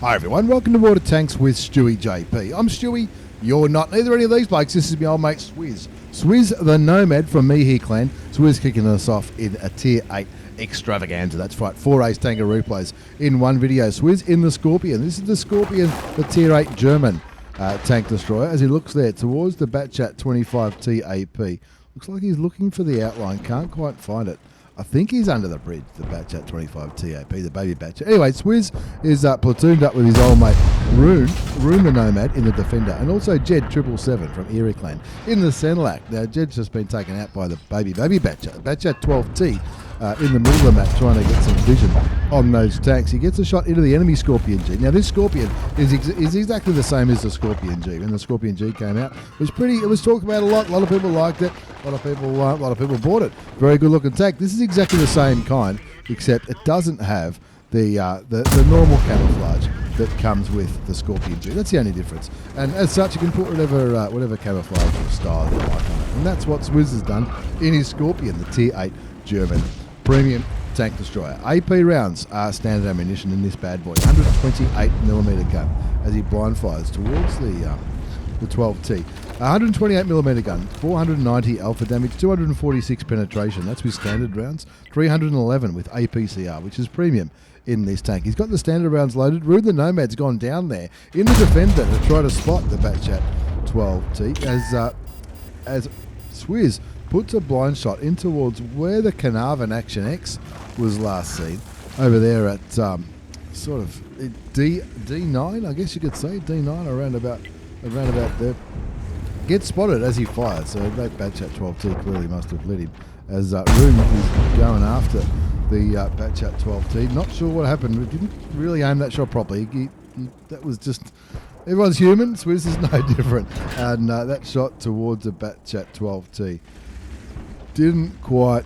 Hi everyone, welcome to Water Tanks with stewiejp. I'm Stewie, you're not. Neither any of these blokes. This is my old mate Swizz. Swizz the Nomad from Mehe Clan. Swizz kicking us off in a Tier 8 Extravaganza. That's right, 4 ace tanker replays in one video. Swizz in the Skorpion. This is the Skorpion, the Tier 8 German tank destroyer, as he looks there towards the Batchat 25 TAP. Looks like he's looking for the outline, can't quite find it. I think he's under the bridge, the Batchat 25 TAP, the baby Batchat. Anyway, Swizz is platooned up with his old mate Rune the Nomad in the Defender, and also Jed 777 from Erie Clan in the Senlac. Now, Jed's just been taken out by the baby Batchat, Batchat 12T, in the middle of the map, trying to get some vision on those tanks. He gets a shot into the enemy Skorpion G. Now, this Skorpion is exactly the same as the Skorpion G. When the Skorpion G came out, it was talked about a lot. A lot of people liked it. A lot of people bought it. Very good looking tank. This is exactly the same kind, except it doesn't have the normal camouflage that comes with the Skorpion G. That's the only difference. And as such, you can put whatever camouflage or style you like on it. And that's what Swizz has done in his Skorpion, the Tier 8 German Premium Tank Destroyer. AP rounds are standard ammunition in this bad boy. 128mm gun as he blind fires towards the 12T. 128mm gun, 490 alpha damage, 246 penetration. That's with standard rounds. 311 with APCR, which is premium in this tank. He's got the standard rounds loaded. Rune the Nomad's gone down there in the Defender to try to spot the Batchat 12T as Swizz puts a blind shot in towards where the Carnarvon Action X was last seen, over there at sort of D9, I guess you could say, D9, around about there. Gets spotted as he fires, so that Batchat 12T clearly must have lit him, as Rune is going after the Batchat 12T. Not sure what happened, but didn't really aim that shot properly. That was just... Everyone's human, Swizz is no different, and that shot towards the Batchat 12T didn't quite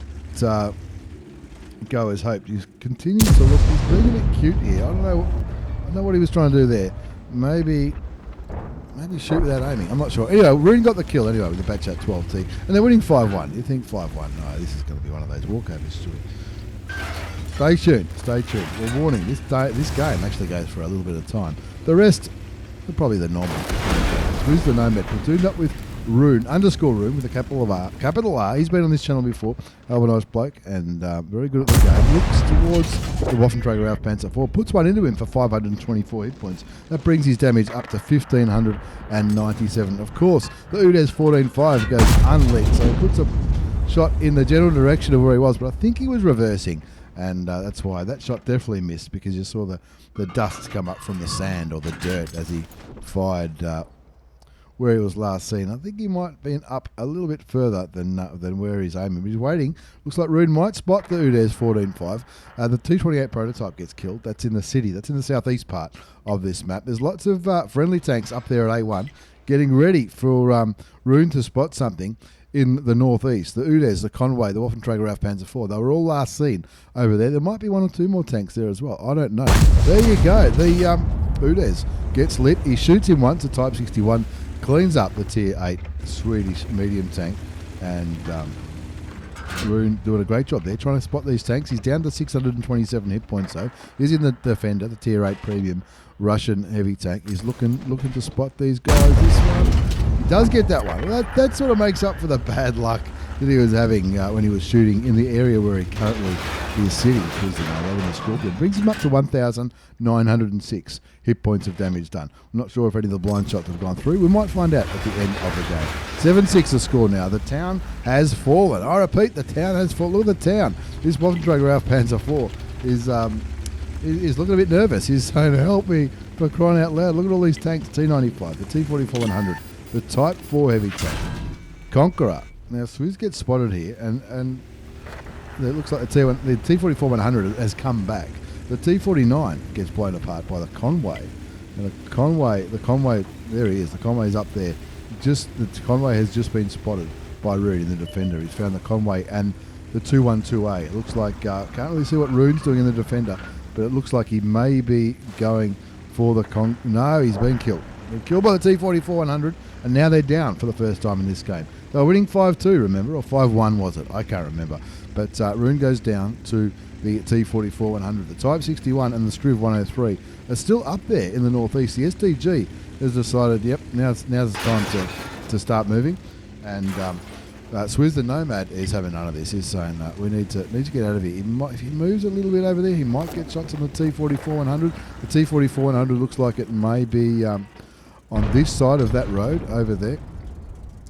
go as hoped. He's continuing to look. He's being a bit cute here. I don't know what he was trying to do there. Maybe shoot without aiming. I'm not sure. Anyway, Rune got the kill anyway with the Batchat 12T, and they're winning 5-1. You think 5-1? No, this is going to be one of those walkovers. Stay tuned. Well, warning. This game actually goes for a little bit of time. The rest are probably the normal. Swizz the Nomad platooned up with Rune _Rune with a capital R. He's been on this channel before. A nice bloke and very good at the game. Looks towards the Waffenträger Panzer IV. Puts one into him for 524 hit points. That brings his damage up to 1,597. Of course, the UDES 14.5 goes unlit, so he puts a shot in the general direction of where he was, but I think he was reversing, and that's why that shot definitely missed, because you saw the dust come up from the sand or the dirt as he fired where he was last seen. I think he might have been up a little bit further than where he's aiming. He's waiting. Looks like Rune might spot the UDES 14.5. The T28 prototype gets killed. That's in the city. That's in the southeast part of this map. There's lots of friendly tanks up there at A1 getting ready for Rune to spot something in the northeast. The UDES, the Conway, the Waffenträger Panzer IV, they were all last seen over there. There might be one or two more tanks there as well. I don't know. There you go. The UDES gets lit. He shoots him once, a Type 61, cleans up the Tier 8 Swedish medium tank, and Rune doing a great job there trying to spot these tanks. He's down to 627 hit points though. He's in the Defender, the Tier 8 Premium Russian Heavy tank. He's looking to spot these guys. This one, he does get that one. Well, that sort of makes up for the bad luck that he was having when he was shooting in the area where he currently is sitting, which was in the Skorpion. Brings him up to 1,906 hit points of damage done. I'm not sure if any of the blind shots have gone through. We might find out at the end of the game. 7-6 the score now. The town has fallen. I repeat, the town has fallen. Look at the town. This Waffenträger Panzer IV is looking a bit nervous. He's saying, help me, for crying out loud. Look at all these tanks. T95, the T44-100, the Type 4 heavy tank, Conqueror. Now, Swizz gets spotted here, and it looks like the T44-100 has come back. The T49 gets blown apart by the Conway. And the Conway, there he is. The Conway's up there. The Conway has just been spotted by Rune in the Defender. He's found the Conway and the 212A. It looks like, can't really see what Rune's doing in the Defender, but it looks like he may be going for the No, he's been killed. Been killed by the T44-100, and now they're down for the first time in this game. They were winning 5-2, remember, or 5-1 was it? I can't remember. But Rune goes down to the T44-100. The Type 61 and the Striv 103 are still up there in the northeast. The STG has decided, yep, now's the time to start moving. And Swizz the Nomad is having none of this. He's saying that we need to get out of here. If he moves a little bit over there, he might get shots on the T44-100. The T44-100 looks like it may be on this side of that road over there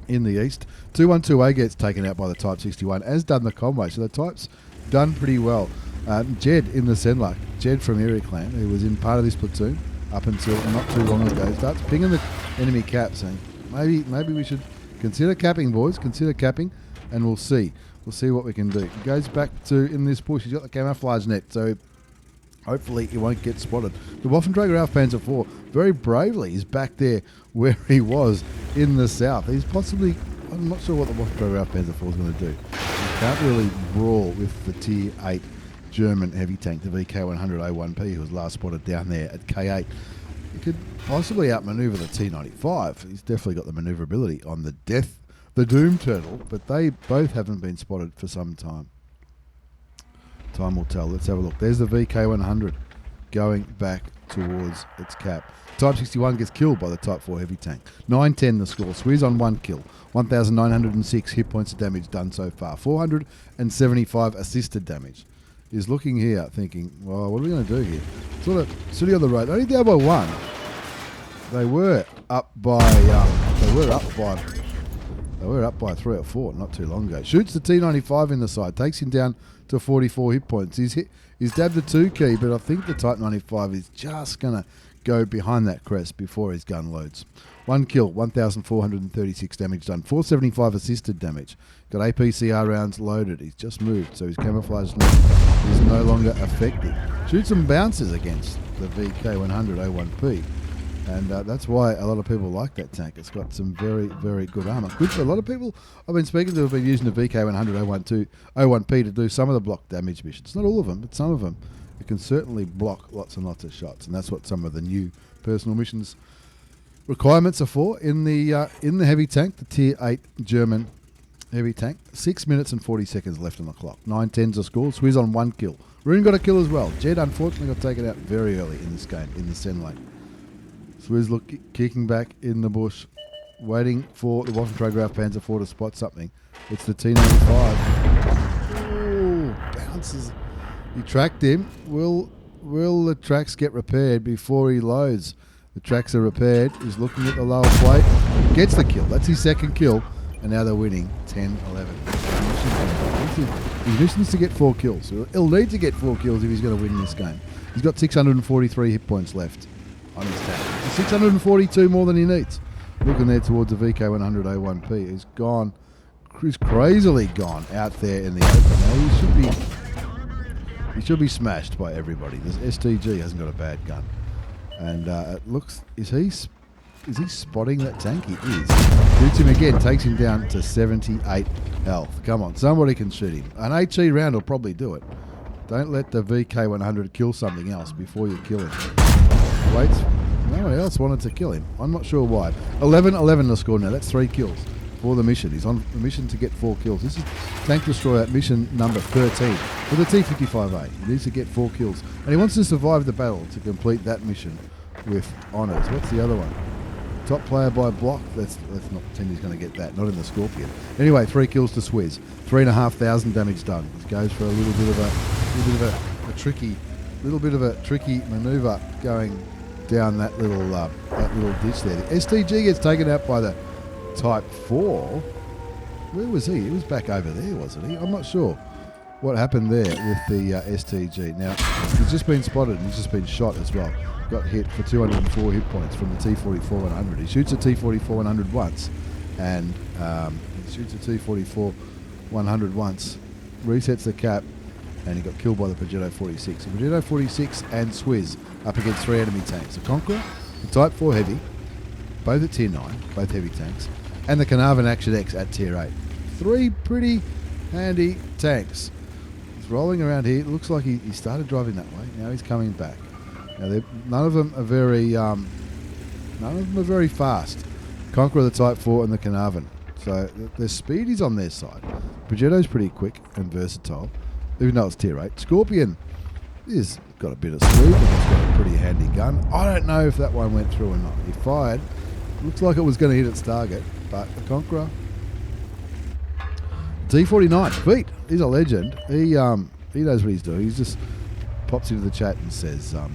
in the east. 212A gets taken out by the Type 61, as done the Conway. So the Type's done pretty well. Jed in the Senluck, Jed from Area Clan, who was in part of this platoon up until not too long ago, starts pinging the enemy cap, saying maybe we should consider capping, boys. Consider capping, and we'll see. We'll see what we can do. He goes back to in this push. He's got the camouflage net, so hopefully he won't get spotted. The Waffenträger Ralph Panzer IV very bravely is back there where he was in the south. He's possibly, I'm not sure what the Waffenträger Ralph Panzer IV is going to do. He can't really brawl with the Tier 8 German heavy tank, the VK100A1P, who was last spotted down there at K8. He could possibly outmaneuver the T95. He's definitely got the maneuverability on the Doom Turtle, but they both haven't been spotted for some time. Time will tell. Let's have a look. There's the VK100 going back towards its cap. Type 61 gets killed by the Type 4 heavy tank. 9-10 the score. Swizz on 1 kill. 1,906 hit points of damage done so far. 475 assisted damage. He's looking here thinking, well, what are we going to do here? Sort of sitting on the road. Only down by 1. They were up by 3 or 4 not too long ago. Shoots the T95 in the side, takes him down to 44 hit points. He's dabbed the 2 key, but I think the Type 95 is just going to go behind that crest before his gun loads. 1 kill, 1,436 damage done, 475 assisted damage. Got APCR rounds loaded. He's just moved, so his camouflage is no longer effective. Shoots some bounces against the VK100A1P. And that's why a lot of people like that tank. It's got some very, very good armour. Good for a lot of people I've been speaking to have been using the VK100A1P to do some of the block damage missions. Not all of them, but some of them. It can certainly block lots and lots of shots, and that's what some of the new personal missions requirements are for in the heavy tank, the Tier 8 German heavy tank. 6 minutes and 40 seconds left on the clock. 9-10's a score. Swizz on 1 kill. Rune got a kill as well. Jed unfortunately got taken out very early in this game in the Sen lane. Swizz kicking back in the bush, waiting for the Waffenträger Ralph Panzer IV to spot something. It's the T95. Ooh, bounces. He tracked him. Will the tracks get repaired before he loads? The tracks are repaired. He's looking at the lower plate. Gets the kill. That's his second kill. And now they're winning 10-11. His mission's to get 4 kills. He'll need to get 4 kills if he's going to win this game. He's got 643 hit points left on his tank. 642 more than he needs. Looking there towards the VK100A1P. He's gone. He's crazily gone out there in the open. Now he should be smashed by everybody. This STG hasn't got a bad gun. And it looks, is he spotting that tank? He is. Shoots him again, takes him down to 78 health. Come on, somebody can shoot him. An HE round will probably do it. Don't let the VK100 kill something else before you kill him. Wait, no one else wanted to kill him. I'm not sure why. 11-11 the score now. That's 3 kills for the mission. He's on the mission to get 4 kills. This is Tank Destroyer mission number 13 for the T55A. He needs to get 4 kills. And he wants to survive the battle to complete that mission with honours. What's the other one? Top player by block. Let's not pretend he's going to get that. Not in the Skorpion. Anyway, 3 kills to Swizz. 3,500 damage done. He goes for a little bit of a tricky manoeuvre going down that little ditch there. The STG gets taken out by the Type 4. Where was he? He was back over there, wasn't he? I'm not sure what happened there with the STG. Now, he's just been spotted and he's just been shot as well. Got hit for 204 hit points from the T44-100. He shoots a T44-100 once, and he shoots a T44-100 once, resets the cap, and he got killed by the Peugeot 46. The Peugeot 46 and Swizz up against 3 enemy tanks. The Conqueror, the Type 4 Heavy, both at Tier 9, both heavy tanks, and the Carnarvon Action X at Tier 8. 3 pretty handy tanks. He's rolling around here. It looks like he started driving that way. Now he's coming back. Now none of them are very fast. Conqueror, the Type 4, and the Carnarvon. So their speed is on their side. Peugeot's pretty quick and versatile. even though it's tier 8. Skorpion is got a bit of speed, and it's got a pretty handy gun. I don't know if that one went through or not. He fired. Looks like it was going to hit its target, but the Conqueror. T49, Pete, he's a legend. He knows what he's doing. He just pops into the chat and says the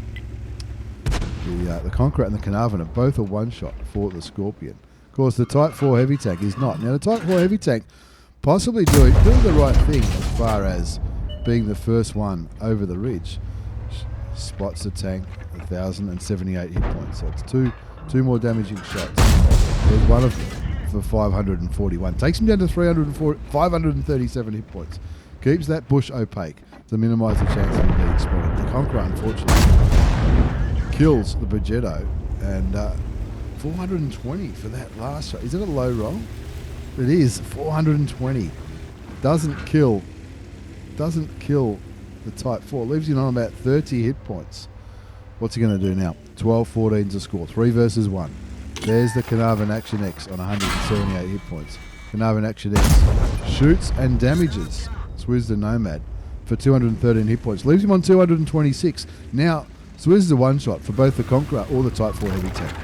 Conqueror and the Carnarvon are both a one-shot for the Skorpion. Of course, the Type 4 Heavy Tank is not. Now, the Type 4 Heavy Tank possibly doing the right thing as far as being the first one over the ridge. Spots the tank, 1,078 hit points. So it's two more damaging shots. There's one of them for 541. Takes him down to 537 hit points. Keeps that bush opaque to minimise the chance of him being spotted. The Conqueror, unfortunately, kills the Progetto, and 420 for that last shot. Is it a low roll? It is. 420. Doesn't kill the Type 4. Leaves him on about 30 hit points. What's he going to do now? 12-14's a score. 3 versus 1. There's the Carnarvon Action X on 178 hit points. Carnarvon Action X shoots and damages Swizz the Nomad for 213 hit points. Leaves him on 226. Now, Swizz is a one-shot for both the Conqueror or the Type 4 Heavy Tank.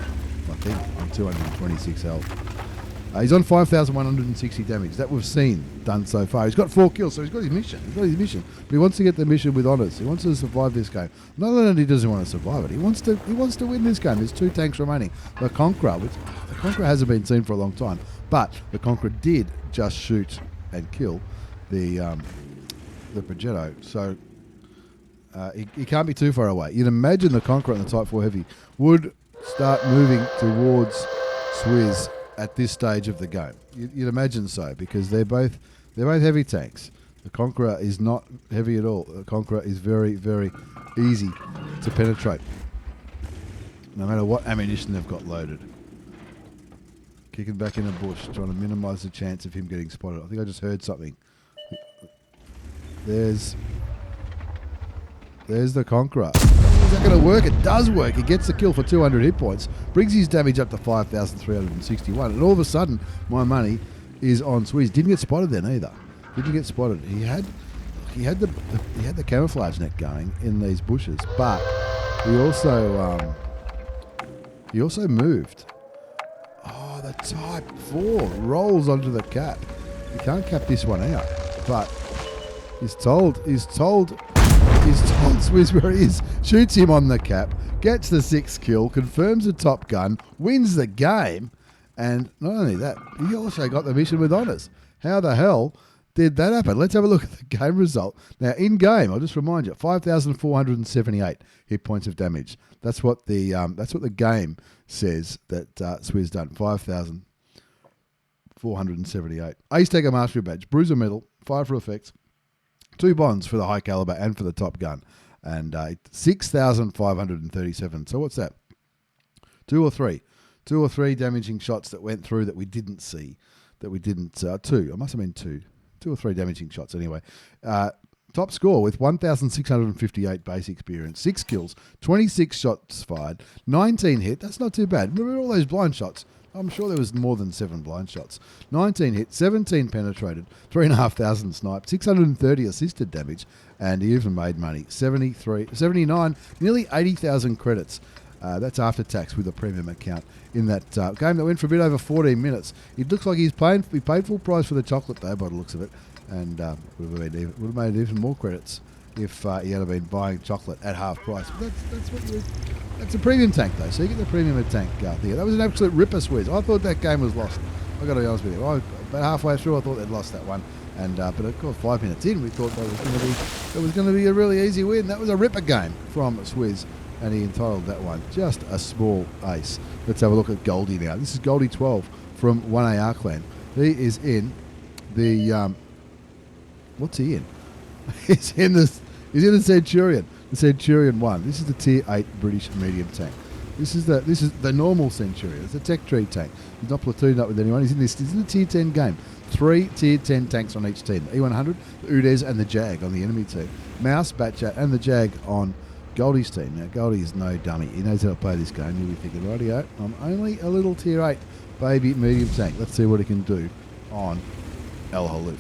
I think on 226 health. He's on 5,160 damage. That we've seen done so far. He's got 4 kills, so he's got his mission. But he wants to get the mission with honours. He wants to survive this game. Not only does he want to survive it, he wants to win this game. There's 2 tanks remaining. The Conqueror, the Conqueror hasn't been seen for a long time, but the Conqueror did just shoot and kill the Progetto. So he can't be too far away. You'd imagine the Conqueror and the Type 4 Heavy would start moving towards Swizz at this stage of the game. You'd imagine so, because they're both heavy tanks. The Conqueror is not heavy at all. The Conqueror is very, very easy to penetrate, no matter what ammunition they've got loaded. Kicking back in the bush, trying to minimise the chance of him getting spotted. I think I just heard something. There's the Conqueror. Is that going to work? It does work. He gets the kill for 200 hit points, brings his damage up to 5,361, and all of a sudden, my money is on Swizz. Didn't get spotted then either. Didn't get spotted. He had the camouflage net going in these bushes, but he also moved. Oh, the Type 4 rolls onto the cap. You can't cap this one out, but he's told Swizz where he is, shoots him on the cap, gets the 6th kill, confirms the Top Gun, wins the game, and not only that, he also got the mission with honours. How the hell did that happen? Let's have a look at the game result. Now, in game, I'll just remind you, 5,478 hit points of damage. That's what the game says that Swizz done. 5,478. Ace Taker Mastery Badge, Bruiser Medal, Fire for Effects, 2 bonds for the high caliber and for the Top Gun, and 6,537. So what's that? 2 or 3 damaging shots that went through that we didn't see, 2. It must have been 2 or 3 damaging shots anyway. Top score with 1,658 base experience, 6 kills, 26 shots fired, 19 hit. That's not too bad. Remember all those blind shots? I'm sure there was more than 7 blind shots. 19 hit, 17 penetrated, 3,500 sniped, 630 assisted damage, and he even made money. 79, nearly 80,000 credits. That's after tax with a premium account in that game that went for a bit over 14 minutes. It looks like he paid full price for the chocolate though, by the looks of it, and would have made even more credits if he had been buying chocolate at half price. But that's a premium tank though, so you get the premium tank there. That was an absolute ripper, Swizz. I thought that game was lost. I got to be honest with you. About halfway through, I thought they'd lost that one, and but of course 5 minutes in, we thought that was going to be a really easy win. That was a ripper game from Swizz, and he entitled that one just a small ace. Let's have a look at Goldie now. This is Goldie 12 from 1AR Clan. He is in the what's he in? He's in the Centurion. The Centurion 1. This is the tier 8 British medium tank. This is the normal Centurion. It's a tech tree tank. He's not platooned up with anyone. He's in the tier 10 game. 3 tier 10 tanks on each team. The E100, the Udez, and the Jag on the enemy team. Mouse, Batchat, and the Jag on Goldie's team. Now, Goldie is no dummy. He knows how to play this game. You'll be thinking, rightio, I'm only a little tier 8 baby medium tank. Let's see what he can do on El Halif.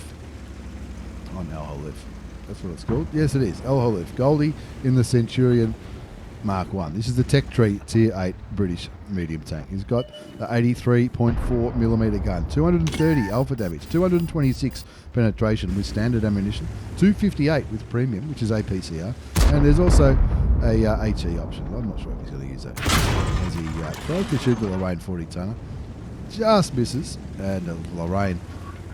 That's what it's called. Yes, it is. El Haluf. Goldie in the Centurion Mark 1. This is the Tech Tree Tier 8 British medium tank. He's got the 83.4mm gun, 230 alpha damage, 226 penetration with standard ammunition, 258 with premium, which is APCR, and there's also a HE option. I'm not sure if he's going to use that. As he tries to shoot the Lorraine 40 tonner, just misses, and Lorraine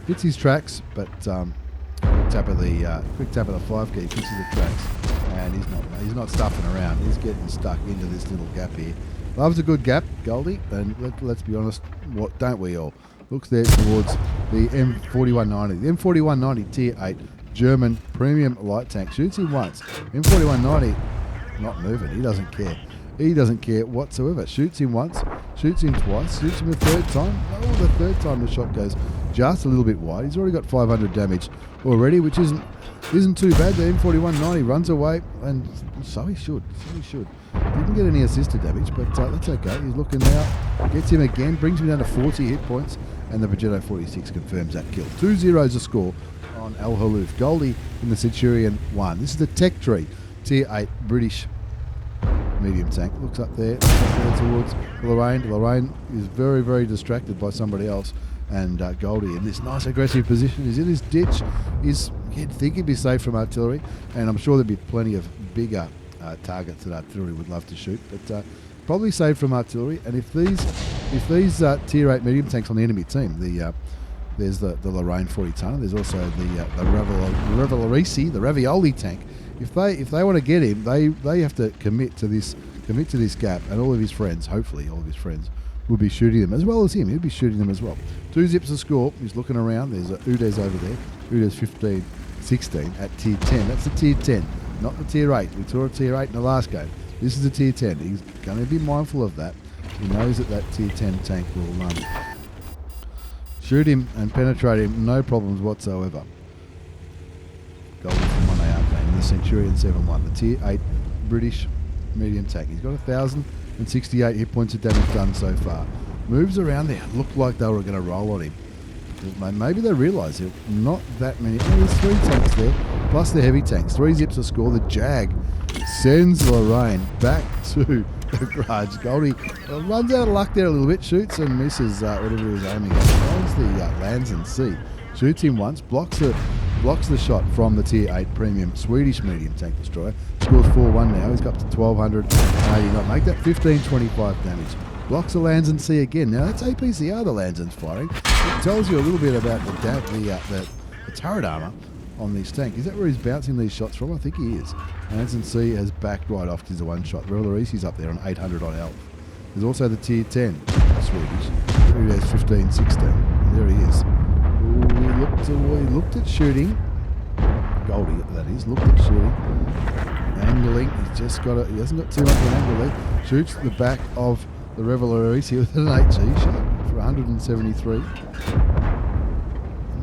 hits his tracks, but quick tap of the 5 key fixes the tracks, and he's not stuffing around. He's getting stuck into this little gap here. Loves a good gap, Goldie, and let's be honest, what don't we all? Looks there towards the M4190. The M4190 Tier 8 German Premium Light Tank. Shoots him once. M4190 not moving. He doesn't care. He doesn't care whatsoever. Shoots him once, shoots him twice, shoots him a third time. Oh, the third time the shot goes just a little bit wide. He's already got 500 damage already, which isn't too bad. The M4190 runs away, and so he should. Didn't get any assisted damage, but that's okay. He's looking now, gets him again, brings him down to 40 hit points, and the Progetto 46 confirms that kill. 2-0's a score on El Haluf. Goldie in the Centurion 1. This is the Tech Tree Tier 8 British medium tank. Looks up there towards Lorraine. Lorraine is very, very distracted by somebody else, and Goldie in this nice aggressive position. He's in his ditch. You'd think he'd be safe from artillery, and I'm sure there'd be plenty of bigger targets that artillery would love to shoot, but probably safe from artillery. And if these Tier 8 medium tanks on the enemy team, there's the Lorraine 40 tonner. There's also the Ravioli tank. If they want to get him, they have to commit to this gap, and all of his friends, hopefully all of his friends, will be shooting them as well as him. He'll be shooting them as well. 2-0 a score. He's looking around. There's Udes over there. Udes 15-16 at Tier 10. That's the Tier 10, not the Tier 8. We saw a Tier 8 in the last game. This is the Tier 10. He's going to be mindful of that. He knows that Tier 10 tank will shoot him and penetrate him, no problems whatsoever. Goldie from 1AR in the Centurion 7-1, the Tier 8 British medium tank. He's got 1,068 hit points of damage done so far. Moves around there. Looked like they were going to roll on him. Maybe they realise there are not that many. Oh, there's 3 tanks there, plus the heavy tanks. 3-0 a score. The Jag sends Lorraine back to the garage. Goldie runs out of luck there a little bit, shoots and misses whatever he was aiming at. Finds the lands and sea. Shoots him once, blocks the shot from the Tier 8 Premium Swedish medium tank destroyer. Scores 4-1 now. He's got up to 1,200. You not make that 1525 damage. Blocks the lands and sea again. Now that's APCR the lands and firing. It tells you a little bit about the turret armour on this tank. Is that where he's bouncing these shots from? I think he is. Lands and sea has backed right off to the one shot. Revelorisi's up there on 800 on health. There's also the Tier 10 Swedish, who has 15-16. There he is. Ooh, he looked at shooting. Goldie, that is, looked at shooting. Angling, he hasn't got too much of an angle there. Shoots the back of the Revelorisi with an HE shot for 173. I'm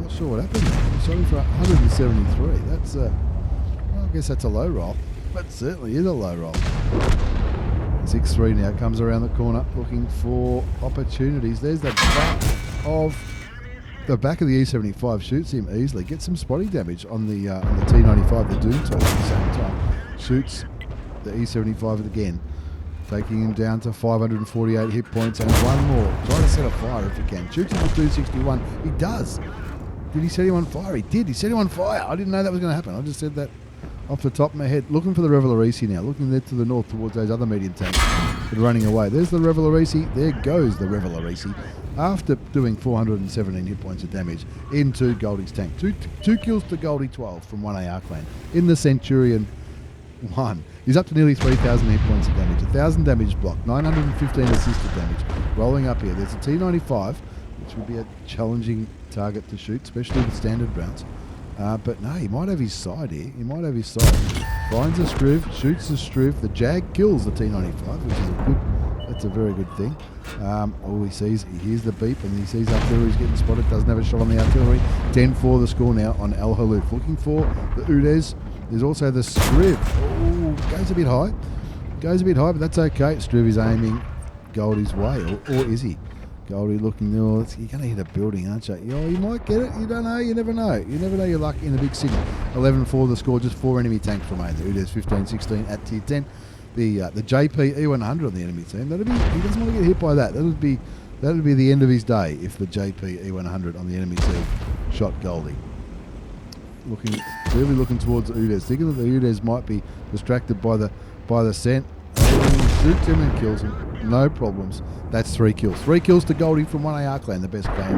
not sure what happened there. He shot him for 173. That's I guess that's a low roll, but certainly is a low roll. 6-3 now, comes around the corner looking for opportunities. There's the back of the E75, shoots him easily, gets some spotting damage on the T95, the Doom turret at the same time. Shoots the E75 again, taking him down to 548 hit points and one more. Try to set a fire if he can. Shoots him for 261. He does. Did he set him on fire? He did. He set him on fire. I didn't know that was going to happen. I just said that off the top of my head. Looking for the Revelorisi now. Looking there to the north towards those other medium tanks that are running away. There's the Revelorisi. There goes the Revelorisi. After doing 417 hit points of damage into Goldie's tank. Two kills to Goldie 12 from 1AR clan in the Centurion 1. He's up to nearly 3,000 hit points of damage, 1,000 damage blocked, 915 assisted damage. Rolling up here, there's a T95, which would be a challenging target to shoot, especially with standard rounds. But no, he might have his side here. He might have his side. Finds a Struve, shoots the Struve. The Jag kills the T95, which is that's a very good thing. All he sees, he hears the beep, and he sees artillery's getting spotted. Doesn't have a shot on the artillery. 10-4 the score now on El Haluf. Looking for the Udes. There's also the Striv. Oh, goes a bit high. But that's okay. Striv is aiming Goldie's way, or is he? Goldie looking, you're going to hit a building, aren't you? Oh, you might get it. You don't know. You never know. You never know your luck in the big city. 11-4 the score. Just 4 enemy tanks remain. The Udes 15-16 at tier 10. The JP E100 on the enemy team. He doesn't want to get hit by that. That would be the end of his day if the JP E100 on the enemy team shot Goldie. Clearly looking towards the Udes, thinking that the Udes might be distracted by the scent. Shoots him and kills him. No problems. That's 3 kills. 3 kills to Goldie from 1AR Clan, the best game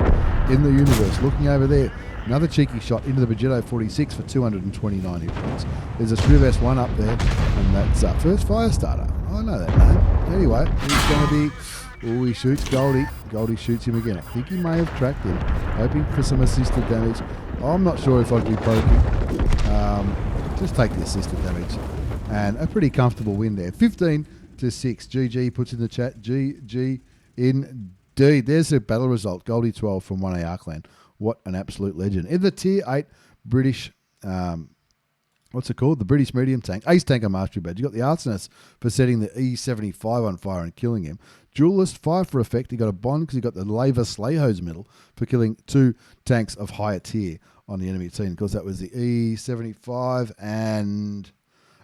in the universe. Looking over there, another cheeky shot into the Bagetto 46 for 229 hit points. There's a Swizz S1 up there, and that's first Firestarter. I know that name. Anyway, he's going to be... Oh, he shoots Goldie. Goldie shoots him again. I think he may have tracked him, hoping for some assisted damage. I'm not sure if I'd be poking. Just take the assisted damage. And a pretty comfortable win there. 15-6. GG puts in the chat. GG indeed. There's the battle result. Goldie 12 from 1AR Clan. What an absolute legend. In the tier 8 British... what's it called? The British Medium Tank. Ace Tanker Mastery Badge. You got the Arsonist for setting the E75 on fire and killing him. Duelist, 5 for effect. He got a bond because he got the Laver Slayhose medal for killing 2 tanks of higher tier on the enemy team. Because that was the E75 and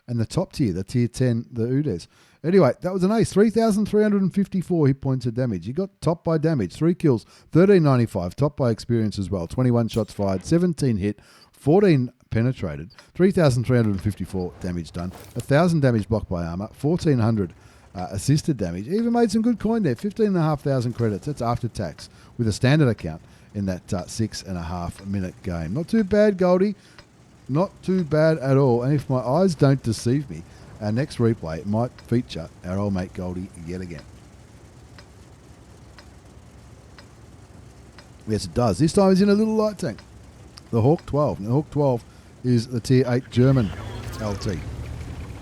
the top tier, the tier 10, the Udes. Anyway, that was an ace. 3,354 hit points of damage. He got topped by damage. 3 kills, 1395. Topped by experience as well. 21 shots fired, 17 hit, 14 penetrated, 3,354 damage done, 1,000 damage blocked by armor, 1,400 assisted damage. He even made some good coin there, 15,500 credits. That's after tax with a standard account in that 6.5 minute game. Not too bad, Goldie. Not too bad at all. And if my eyes don't deceive me, our next replay might feature our old mate Goldie yet again. Yes, it does. This time he's in a little light tank. The Hawk 12. Now, the Hawk 12 is the tier 8 German LT.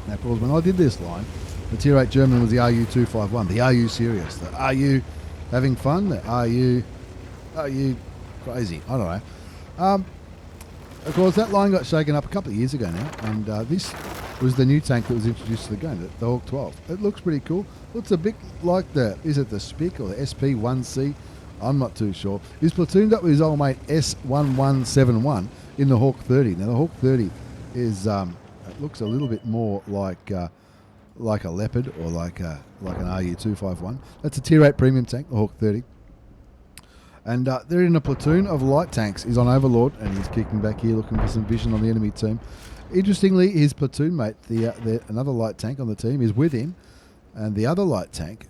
Now, of course, when I did this line, the tier 8 German was the RU251. The RU serious? The RU having fun? The RU crazy? I don't know. Of course, that line got shaken up a couple of years ago now, and this was the new tank that was introduced to the game, the Hawk 12. It looks pretty cool. Looks a bit like is it the SPIC or the SP1C? I'm not too sure. He's platooned up with his old mate S1171 in the Hawk 30. Now the Hawk 30 is it looks a little bit more like a Leopard or like an RU251. That's a tier 8 premium tank, the Hawk 30. And they're in a platoon of light tanks. He's on Overlord and he's kicking back here looking for some vision on the enemy team. Interestingly, his platoon mate, another light tank on the team, is with him, and the other light tank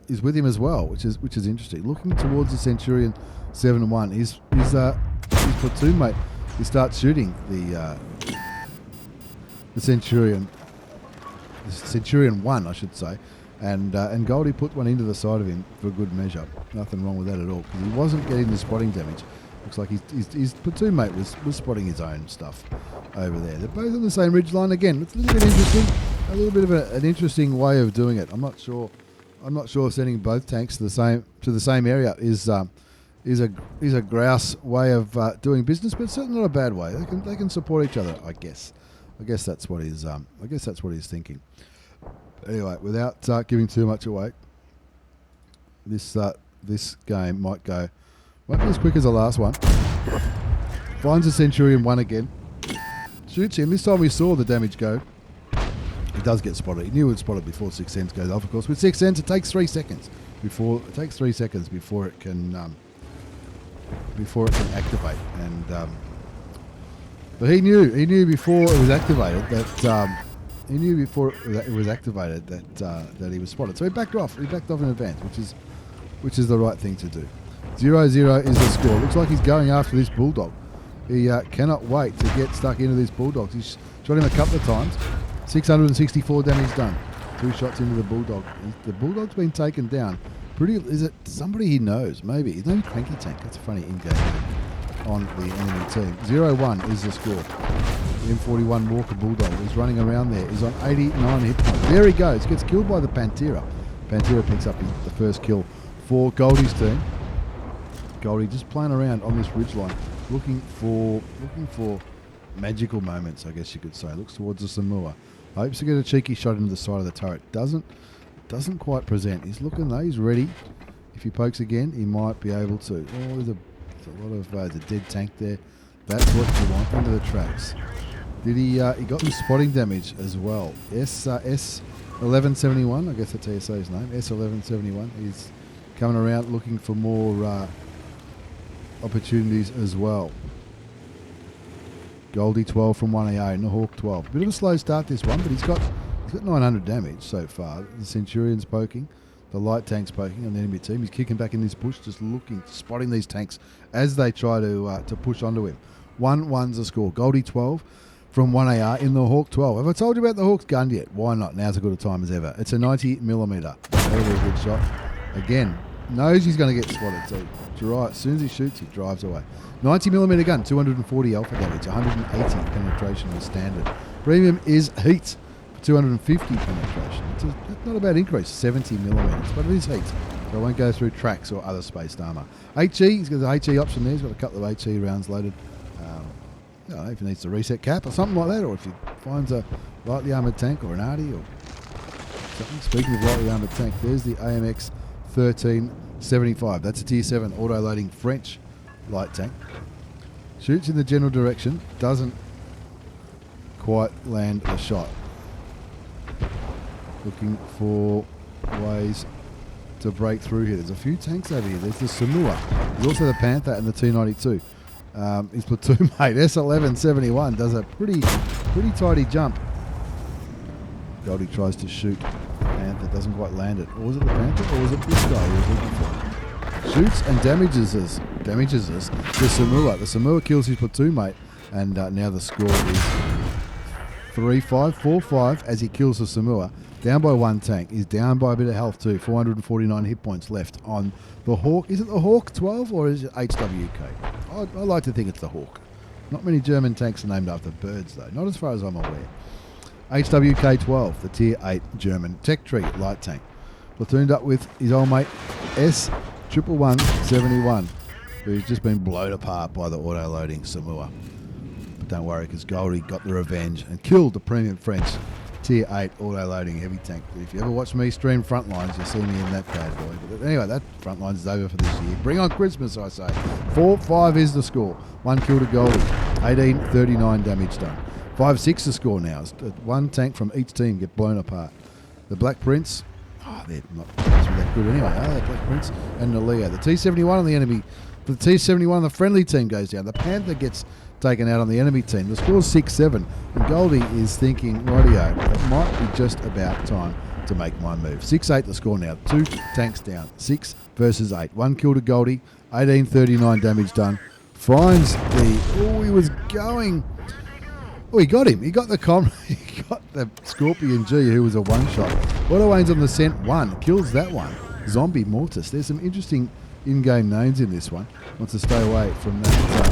is with him as well, which is interesting. Looking towards the Centurion 7-1, his platoon mate, he starts shooting the Centurion 1, I should say, and Goldie put one into the side of him for good measure. Nothing wrong with that at all because he wasn't getting the spotting damage. Looks like his platoon mate was spotting his own stuff over there. They're both on the same ridge line again. It's a little bit interesting, a little bit of an interesting way of doing it. I'm not sure sending both tanks to the same area is a grouse way of doing business, but it's certainly not a bad way. They can support each other, I guess. I guess that's what he's thinking. Anyway, without giving too much away, this game might be as quick as the last one. Finds the Centurion 1 again. Shoots him. This time we saw the damage go. He does get spotted. He knew it would spot it before 6 cents goes off. Of course, with 6 cents, it takes 3 seconds before it can activate. And but he knew before it was activated that that he was spotted. So he backed off. He backed off in advance, which is the right thing to do. 0-0 is the score. Looks like he's going after this Bulldog. He cannot wait to get stuck into this Bulldog. He's shot him a couple of times. 664 damage done. 2 shots into the Bulldog. The Bulldog's been taken down. Is it somebody he knows? Maybe. His name's Cranky Tank. That's a funny in-game name on the enemy team. 0-1 is the score. The M41 Walker Bulldog is running around there. He's on 89 hit points. There he goes. Gets killed by the Pantera. Pantera picks up the first kill for Goldie's team. Goldie just playing around on this ridgeline, looking for magical moments, I guess you could say. Looks towards the Samoa. Hopes to get a cheeky shot into the side of the turret. Doesn't quite present. He's looking though. He's ready. If he pokes again, he might be able to. Oh, there's a lot of there's a dead tank there. That's what you want into the tracks. Did he? He got some spotting damage as well. S1171, I guess that's TSO's name. S1171. He's coming around looking for more opportunities as well. Goldie 12 from 1AR and the Hawk 12. Bit of a slow start this one, but he's got 900 damage so far. The Centurion's poking, the light tank's poking on the enemy team. He's kicking back in this bush, just looking, spotting these tanks as they try to push onto him. 1-1's the score. Goldie 12 from 1AR in the Hawk 12. Have I told you about the Hawk's gun yet? Why not? Now's as good a time as ever. It's a 90mm. Very good shot. Again, knows he's going to get spotted, so as soon as he shoots, he drives away. 90mm gun, 240 alpha damage, 180 penetration is standard. Premium is heat, 250 penetration. It's not a bad increase, 70mm, but it is heat, so it won't go through tracks or other spaced armour. HE, he's got the HE option there, he's got a couple of HE rounds loaded. I don't know if he needs to reset cap or something like that, or if he finds a lightly armoured tank or an arty or something. Speaking of lightly armoured tank, there's the AMX 1375. That's a tier 7 auto-loading French light tank. Shoots in the general direction, doesn't quite land a shot. Looking for ways to break through here. There's a few tanks over here. There's the Samoa. There's also the Panther and the T92. His platoon mate, S1171, does a pretty tidy jump. Goldie tries to shoot the Panther, doesn't quite land it. Or was it the Panther, or was it this guy he was looking for? Shoots and damages us. The Samoa. The Samoa kills his platoon mate, and now the score is 3-5, 4-5 as he kills the Samoa. Down by one tank. He's down by a bit of health too. 449 hit points left on the Hawk. Is it the Hawk 12 or is it HWK? I like to think it's the Hawk. Not many German tanks are named after birds though. Not as far as I'm aware. HWK 12, the tier 8 German tech tree light tank. Platooned up with his old mate S1171, who's just been blown apart by the auto-loading Samoa. But don't worry, because Goldie got the revenge and killed the premium French tier 8 auto-loading heavy tank. If you ever watch me stream Frontlines, you'll see me in that bad boy. But anyway, that Frontlines is over for this year. Bring on Christmas, I say. 4-5 is the score. 1 kill to Goldie. 1839 damage done. 5-6 the score now. One tank from each team get blown apart. The Black Prince, they're not that good anyway, are they? Black Prince and the Leo. The T-71 on the enemy, the T-71 on the friendly team goes down. The Panther gets taken out on the enemy team. The score's 6-7, and Goldie is thinking, rightio, it might be just about time to make my move. 6-8 the score now. 2 tanks down. 6 versus 8. 1 kill to Goldie. 1839 damage done. Finds the... Oh, he was going... Oh, he got him. He got the he got the Skorpion G, who was a one-shot. Autowane's on the scent 1. Kills that one. Zombie Mortis. There's some interesting in-game names in this one. Wants to stay away from that...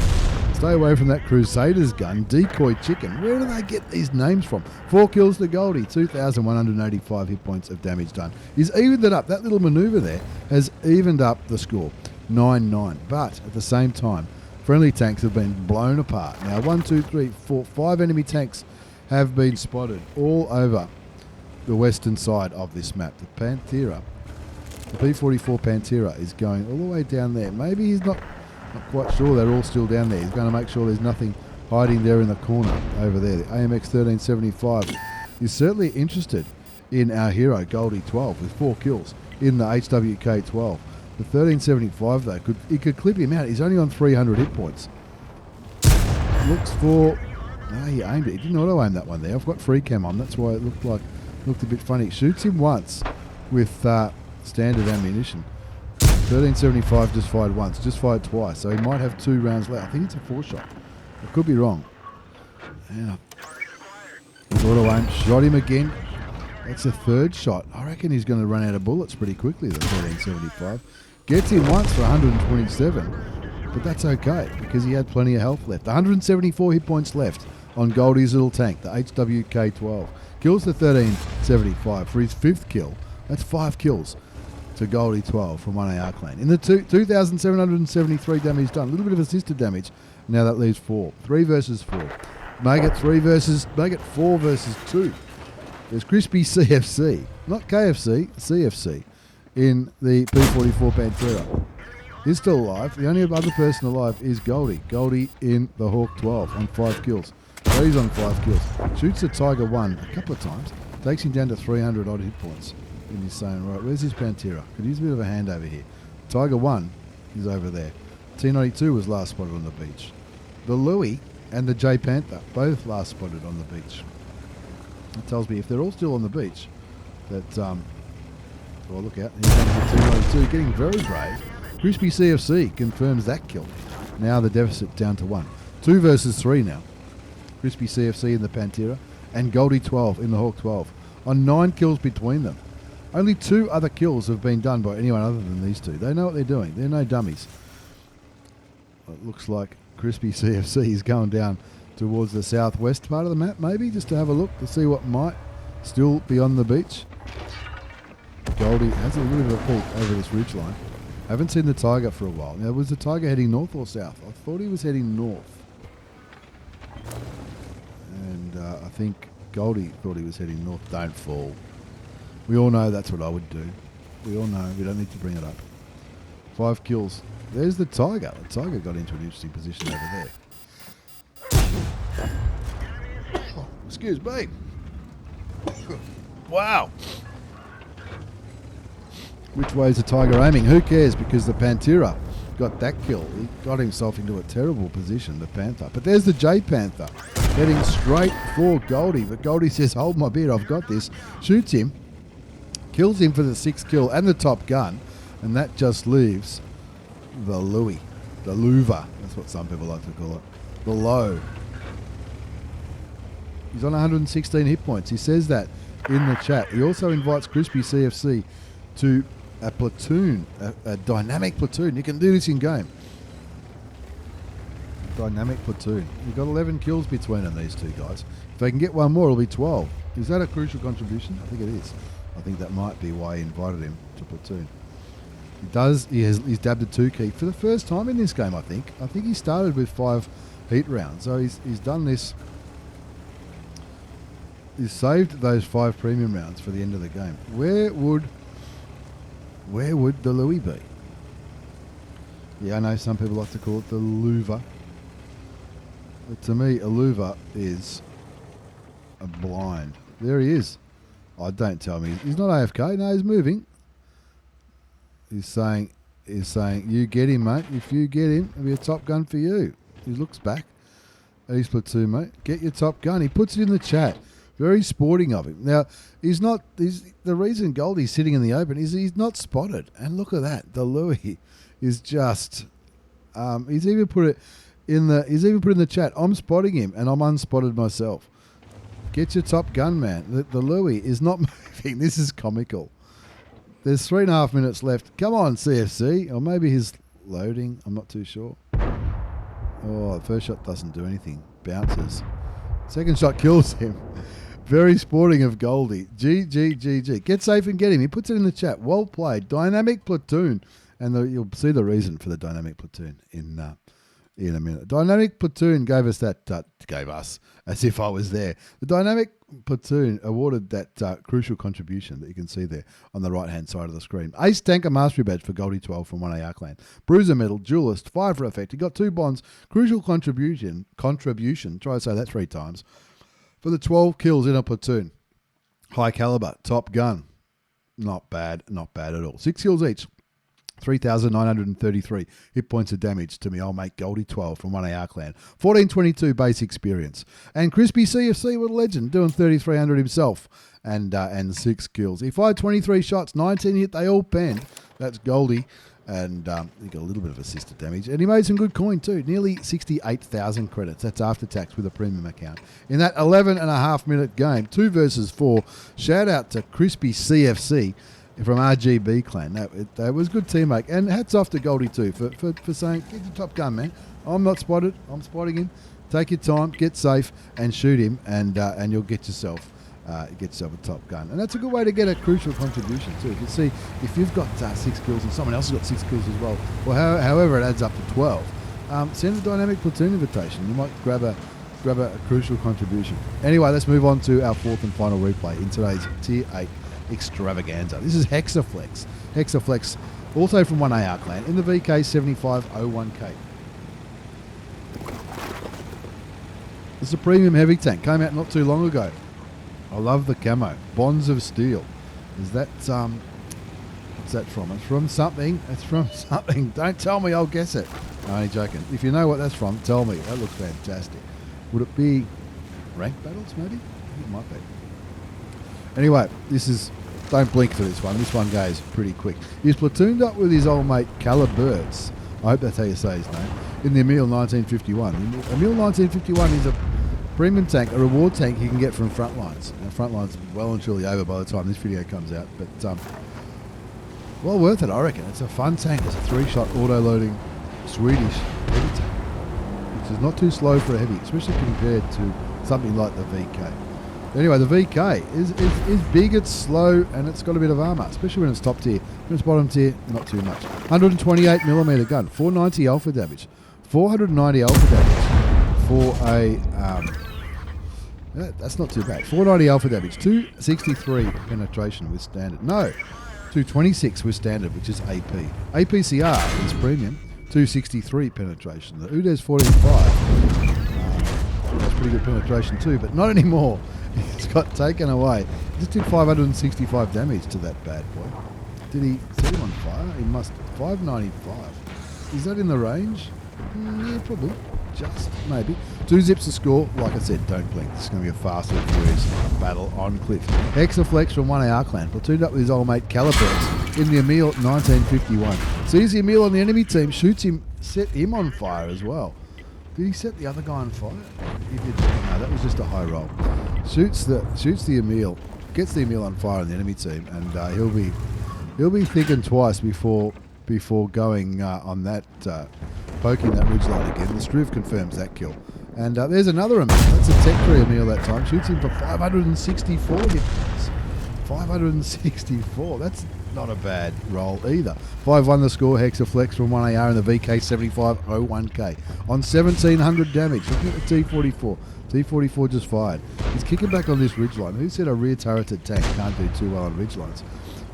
Stay away from that Crusader's gun. Decoy Chicken. Where do they get these names from? 4 kills to Goldie. 2,185 hit points of damage done. He's evened it up. That little manoeuvre there has evened up the score. 9-9. But at the same time, friendly tanks have been blown apart. Now, 1, 2, 3, 4, 5 enemy tanks have been spotted all over the western side of this map. The Pantera, the P-44 Pantera is going all the way down there. Maybe he's not quite sure they're all still down there. He's going to make sure there's nothing hiding there in the corner over there. The AMX 1375 is certainly interested in our hero, Goldie 12, with 4 kills in the HWK 12. The 1375 though, he could clip him out. He's only on 300 hit points. Looks for... No, he aimed it. He didn't auto-aim that one there. I've got free cam on. That's why it looked a bit funny. Shoots him once with standard ammunition. 1375 just fired once, just fired twice, so he might have 2 rounds left. I think it's a 4-shot. I could be wrong. Yeah. His auto-aim shot him again. That's a 3rd shot. I reckon he's going to run out of bullets pretty quickly, the 1375. Gets him once for 127, but that's okay because he had plenty of health left. 174 hit points left on Goldie's little tank, the HWK-12. Kills the 1375 for his 5th kill. That's 5 kills to Goldie 12 from 1AR clan. In the 2,773 damage done. A little bit of assisted damage. Now that leaves 4. 3 versus 4. Make it 4 versus 2. There's Crispy CFC. Not KFC, CFC. in the P44 Pantera. He's still alive. The only other person alive is Goldie. Goldie in the Hawk 12 on 5 kills. So he's on 5 kills. Shoots the Tiger 1 a couple of times. Takes him down to 300 odd hit points in his own right. Where's his Pantera? Could use a bit of a hand over here. Tiger 1 is over there. T92 was last spotted on the beach. The Louis and the J Panther both last spotted on the beach. It tells me if they're all still on the beach that, well, look out. Here's T92 getting very brave. Crispy CFC confirms that kill. Now the deficit down to 1. 2 versus 3 now. Crispy CFC in the Pantera and Goldie 12 in the Hawk 12 on 9 kills between them. Only 2 other kills have been done by anyone other than these two. They know what they're doing. They're no dummies. It looks like Crispy CFC is going down towards the southwest part of the map, maybe, just to have a look to see what might still be on the beach. Goldie has a little bit of a pull over this ridge line. Haven't seen the Tiger for a while. Now, was the Tiger heading north or south? I thought he was heading north. And I think Goldie thought he was heading north. Don't fall. We all know that's what I would do. We all know. We don't need to bring it up. 5 kills. There's the Tiger. The Tiger got into an interesting position over there. Oh, excuse me. Wow. Which way is the Tiger aiming? Who cares? Because the Pantera got that kill. He got himself into a terrible position, the Panther. But there's the J Panther heading straight for Goldie. But Goldie says, hold my beer, I've got this. Shoots him. Kills him for the 6th kill and the top gun. And that just leaves the Louis. The Louver. That's what some people like to call it. The Low. He's on 116 hit points. He says that in the chat. He also invites Crispy CFC to a platoon, a dynamic platoon. You can do this in game. Dynamic platoon. You've got 11 kills between them, these two guys. If they can get one more, it'll be 12. Is that a crucial contribution? I think it is. I think that might be why he invited him to platoon. He does. He's dabbed a 2 key for the first time in this game, I think. I think he started with 5 heat rounds. So he's done this. He's saved those 5 premium rounds for the end of the game. Where would the Louis be? Yeah, I know some people like to call it the louver. But to me, a louver is a blind. There he is. Oh, don't tell me. He's not AFK. No, he's moving. He's saying, you get him, mate. If you get him, it'll be a top gun for you. He looks back at his platoon, mate. Get your top gun. He puts it in the chat. Very sporting of him. Now, the reason Goldie's sitting in the open is he's not spotted. And look at that. The Louis is just, he's even put it in the chat. I'm spotting him and I'm unspotted myself. Get your top gun, man. The Louis is not moving. This is comical. There's 3.5 minutes left. Come on, CFC. Or maybe he's loading. I'm not too sure. Oh, the first shot doesn't do anything. Bounces. Second shot kills him. Very sporting of Goldie. GG. Get safe and get him. He puts it in the chat. Well played. Dynamic platoon. And you'll see the reason for the dynamic platoon in a minute. Dynamic platoon gave us as if I was there. The dynamic platoon awarded that crucial contribution that you can see there on the right hand side of the screen. Ace Tanker Mastery Badge for Goldie 12 from 1AR Clan. Bruiser Medal, Duelist, 5 for effect. He got 2 bonds. Crucial contribution. Try to say that 3 times. For the 12 kills in a platoon. High caliber, top gun. Not bad at all. 6 kills each. 3,933 hit points of damage to me old mate Goldie 12 from 1AR Clan. 1422 base experience. And Crispy CFC, what a legend, doing 3,300 himself and 6 kills. He fired 23 shots, 19 hit, they all panned. That's Goldie. And he got a little bit of assisted damage. And he made some good coin too. Nearly 68,000 credits. That's after tax with a premium account. In that 11.5 minute game, 2 versus 4. Shout out to Crispy CFC from RGB Clan. That was good teamwork. And hats off to Goldie too for saying, get your top gun, man. I'm not spotted. I'm spotting him. Take your time, get safe, and shoot him, and you'll get yourself a top gun. And that's a good way to get a crucial contribution too. You can see if you've got 6 kills and someone else has got 6 kills as well, or however it adds up to 12, send a dynamic platoon invitation. You might grab a crucial contribution. Anyway, let's move on to our 4th and final replay in today's Tier 8 Extravaganza. This is Hexaflex Hexaflex, also from 1AR clan, in the VK7501K. This is a premium heavy tank, came out not too long ago. I love the camo. Bonds of Steel. Is that, what's that from? It's from something. It's from something. Don't tell me, I'll guess it. No, only joking. If you know what that's from, tell me. That looks fantastic. Would it be Ranked Battles, maybe? I think it might be. Anyway, this is... Don't blink for this one. This one goes pretty quick. He's platooned up with his old mate Caliburts. I hope that's how you say his name. In the Emil 1951. Emil 1951 is a premium tank, a reward tank you can get from Frontlines. Now, Frontlines well and truly over by the time this video comes out, but well worth it, I reckon. It's a fun tank. It's a 3-shot auto-loading Swedish heavy tank, which is not too slow for a heavy, especially compared to something like the VK. Anyway, the VK is big, it's slow, and it's got a bit of armour, especially when it's top tier. When it's bottom tier, not too much. 128mm gun, 490 alpha damage, 490 alpha damage for a... that's not too bad. 490 alpha damage, 263 penetration with standard. No, 226 with standard, which is AP. APCR is premium, 263 penetration. The UDES 14.5, that's pretty good penetration too, but not anymore. It's got taken away. Just did 565 damage to that bad boy. Did he set him on fire? He must. 595. Is that in the range? Yeah, probably. Just maybe. 2 zips to score. Like I said, don't blink. This is going to be a fast and furious battle on Cliff. Hexaflex from 1AR clan, platooned up with his old mate Caliburts in the Emil 1951. Sees the Emil on the enemy team, shoots him, set him on fire as well. Did he set the other guy on fire? He did. No, that was just a high roll. Shoots the Emil, gets the Emil on fire on the enemy team, and he'll be thinking twice before going on that poking that ridgeline again. The Striv confirms that kill, and there's another Emil. That's a Tech 3 Emil that time. Shoots him for 564 hit points. 564. That's not a bad roll either. 5-1 the score. Hexaflex from 1AR in the VK7501K on 1700 damage. Looking at the T44. T44 just fired. He's kicking back on this ridgeline. Who said a rear turreted tank can't do too well on ridgelines?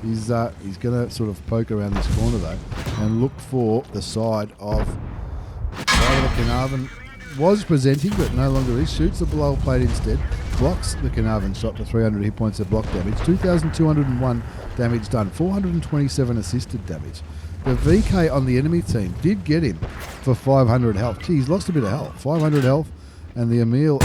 He's going to sort of poke around this corner though and look for the side of the Carnarvon. Was presenting, but no longer is. Shoots the below plate instead. Blocks the Carnarvon shot for 300 hit points of block damage. 2,201 damage done. 427 assisted damage. The VK on the enemy team did get him for 500 health. Gee, he's lost a bit of health. 500 health. And the Emils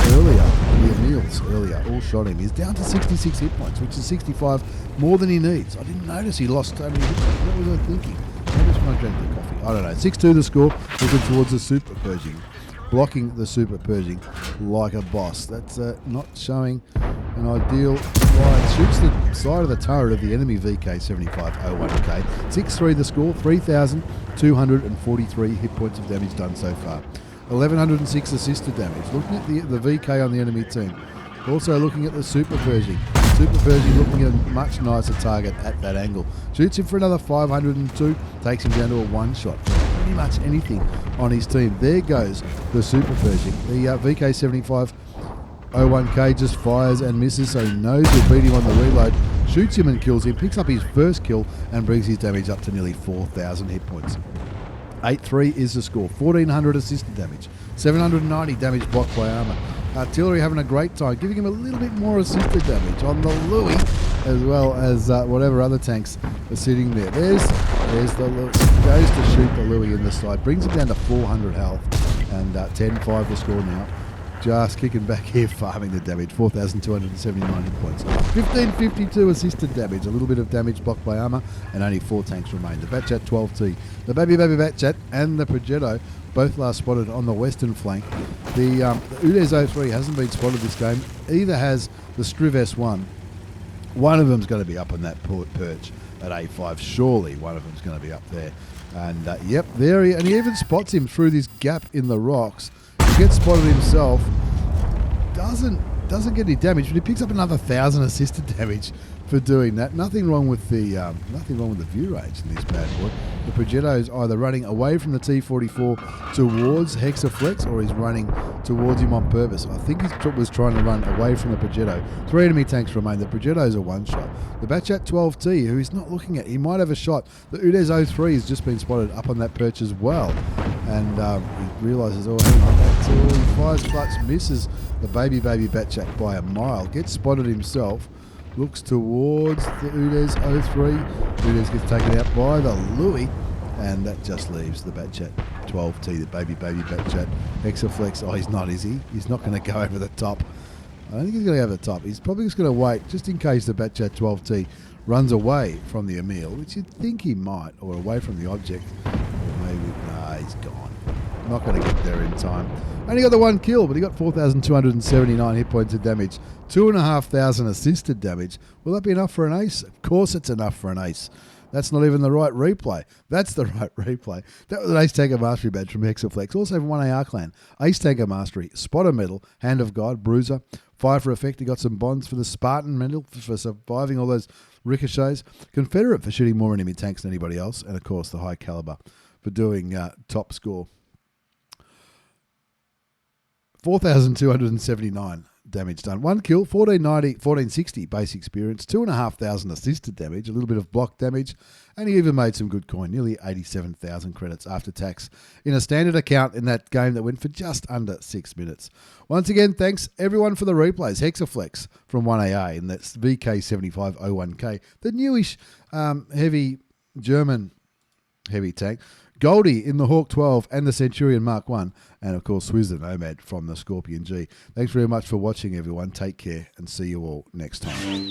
earlier all shot him. He's down to 66 hit points, which is 65 more than he needs. I didn't notice he lost so many hit points. What was I thinking? Maybe it's when I drank the coffee. I don't know. 6-2 the score. Looking towards the super purging. Blocking the super purging like a boss. That's not showing an ideal line. Shoots the side of the turret of the enemy VK7501K. 6-3 the score. 3,243 hit points of damage done so far. 1,106 assisted damage. Looking at the VK on the enemy team. Also looking at the super purging. Super purging looking at a much nicer target at that angle. Shoots him for another 502. Takes him down to a one-shot. Pretty much anything on his team. There goes the super purging. The VK7501K just fires and misses, so he knows he'll beat him on the reload. Shoots him and kills him. Picks up his first kill and brings his damage up to nearly 4,000 hit points. 8-3 is the score. 1,400 assisted damage. 790 damage blocked by armour. Artillery having a great time, giving him a little bit more assisted damage on the Louis, as well as whatever other tanks are sitting there. There's the Louis. Goes to shoot the Louis in the side. Brings him down to 400 health. And 10-5 the score now. Just kicking back here, farming the damage. 4,279 hit points. 1,552 assisted damage. A little bit of damage blocked by armour, and only 4 tanks remain. The Batchat 12T, the Baby Batchat, and the Progetto both last spotted on the western flank. The UDES 03 hasn't been spotted this game. Either has the Striv S1. One of them's going to be up on that perch at A5. Surely one of them's going to be up there. And yep, there he even spots him through this gap in the rocks. He gets spotted himself. Doesn't get any damage, but he picks up another 1,000 assisted damage for doing that. Nothing wrong with the view range in this bad boy. The Progetto's either running away from the T44 towards Hexaflex, or he's running towards him on purpose. I think he was trying to run away from the Progetto. 3 enemy tanks remain. The Progetto's a one-shot. The Batchat 12T, who he's not looking at, he might have a shot. The Udes 03 has just been spotted up on that perch as well. And he realises, oh, hang on, that's all. He fires clutch, misses the baby Batchat by a mile, gets spotted himself, looks towards the Udes 03. Udes gets taken out by the Louis, and that just leaves the Batchat 12T, the baby Batchat. Hexaflex, oh, he's not, is he? He's not going to go over the top. I don't think he's going to go over the top. He's probably just going to wait, just in case the Batchat 12T runs away from the Emil, which you'd think he might, or away from the object. Or maybe, nah, he's gone. Not going to get there in time. Only got the 1 kill, but he got 4,279 hit points of damage, 2,500 assisted damage. Will that be enough for an ace? Of course it's enough for an ace. That's not even the right replay. That's the right replay. That was an Ace Tanker Mastery badge from Hexaflex. Also from 1AR Clan. Ace Tanker Mastery, Spotter Medal, Hand of God, Bruiser, Fire for Effect. He got some bonds for the Spartan Medal for surviving all those ricochets. Confederate for shooting more enemy tanks than anybody else. And of course the High Caliber for doing top score. 4,279 damage done. 1 kill, 1460 base experience, 2,500 assisted damage, a little bit of block damage, and he even made some good coin, nearly 87,000 credits after tax in a standard account in that game that went for just under 6 minutes. Once again, thanks everyone for the replays. Hexaflex from 1AA, and that's VK7501K, the newish heavy German heavy tank. Goldie in the Hawk 12 and the Centurion Mark 1, and of course Swizz the Nomad from the Skorpion G. Thanks very much for watching, everyone. Take care and see you all next time.